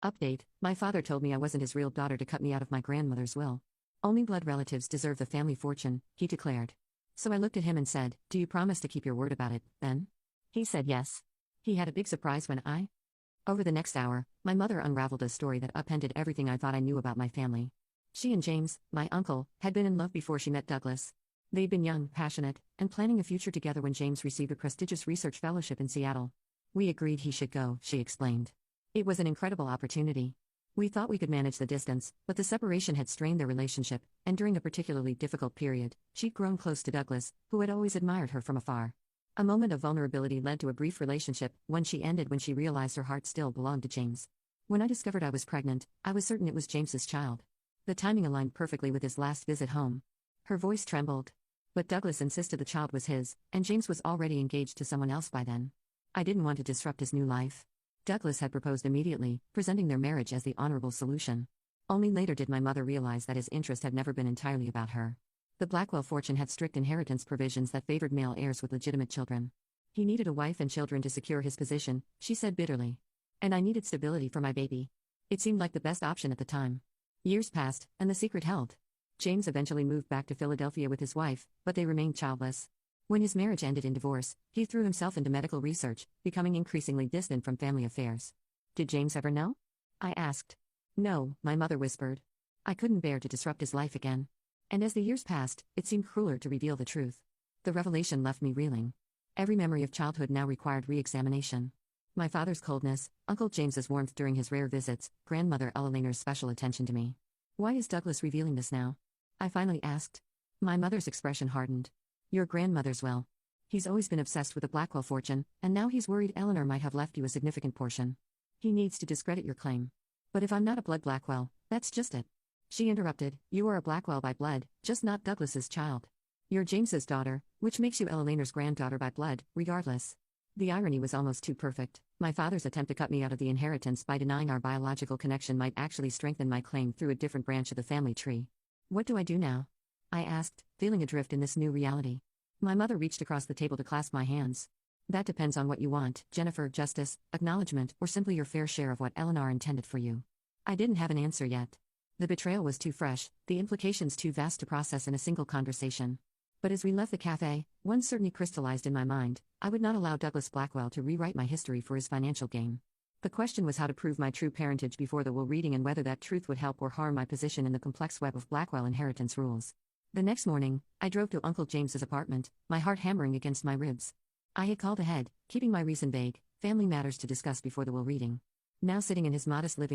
Update: my father told me I wasn't his real daughter to cut me out of my grandmother's will. Only blood relatives deserve the family fortune, he declared. So I looked at him and said, "Do you promise to keep your word about it, then?" He said yes. He had a big surprise when Over the next hour, my mother unraveled a story that upended everything I thought I knew about my family. She and James, my uncle, had been in love before she met Douglas. They'd been young, passionate, and planning a future together when James received a prestigious research fellowship in Seattle. We agreed he should go, she explained. It was an incredible opportunity. We thought we could manage the distance, but the separation had strained their relationship, and during a particularly difficult period, she'd grown close to Douglas, who had always admired her from afar. A moment of vulnerability led to a brief relationship, when she ended when she realized her heart still belonged to James. When I discovered I was pregnant, I was certain it was James's child. The timing aligned perfectly with his last visit home. Her voice trembled. But Douglas insisted the child was his, and James was already engaged to someone else by then. I didn't want to disrupt his new life. Douglas had proposed immediately, presenting their marriage as the honorable solution. Only later did my mother realize that his interest had never been entirely about her. The Blackwell fortune had strict inheritance provisions that favored male heirs with legitimate children. He needed a wife and children to secure his position, she said bitterly. And I needed stability for my baby. It seemed like the best option at the time. Years passed, and the secret held. James eventually moved back to Philadelphia with his wife, but they remained childless. When his marriage ended in divorce, he threw himself into medical research, becoming increasingly distant from family affairs. Did James ever know? I asked. No, my mother whispered. I couldn't bear to disrupt his life again. And as the years passed, it seemed crueler to reveal the truth. The revelation left me reeling. Every memory of childhood now required re-examination. My father's coldness, Uncle James's warmth during his rare visits, grandmother Eleanor's special attention to me. Why is Douglas revealing this now? I finally asked. My mother's expression hardened. Your grandmother's will. He's always been obsessed with the Blackwell fortune, and now he's worried Eleanor might have left you a significant portion. He needs to discredit your claim. But if I'm not a blood Blackwell, that's just it. She interrupted, you are a Blackwell by blood, just not Douglas's child. You're James's daughter, which makes you Eleanor's granddaughter by blood, regardless. The irony was almost too perfect. My father's attempt to cut me out of the inheritance by denying our biological connection might actually strengthen my claim through a different branch of the family tree. What do I do now? I asked, feeling adrift in this new reality. My mother reached across the table to clasp my hands. That depends on what you want, Jennifer: justice, acknowledgement, or simply your fair share of what Eleanor intended for you. I didn't have an answer yet. The betrayal was too fresh, the implications too vast to process in a single conversation. But as we left the cafe, one certainty crystallized in my mind: I would not allow Douglas Blackwell to rewrite my history for his financial gain. The question was how to prove my true parentage before the will reading and whether that truth would help or harm my position in the complex web of Blackwell inheritance rules. The next morning, I drove to Uncle James's apartment, my heart hammering against my ribs. I had called ahead, keeping my reason vague, family matters to discuss before the will reading. Now sitting in his modest living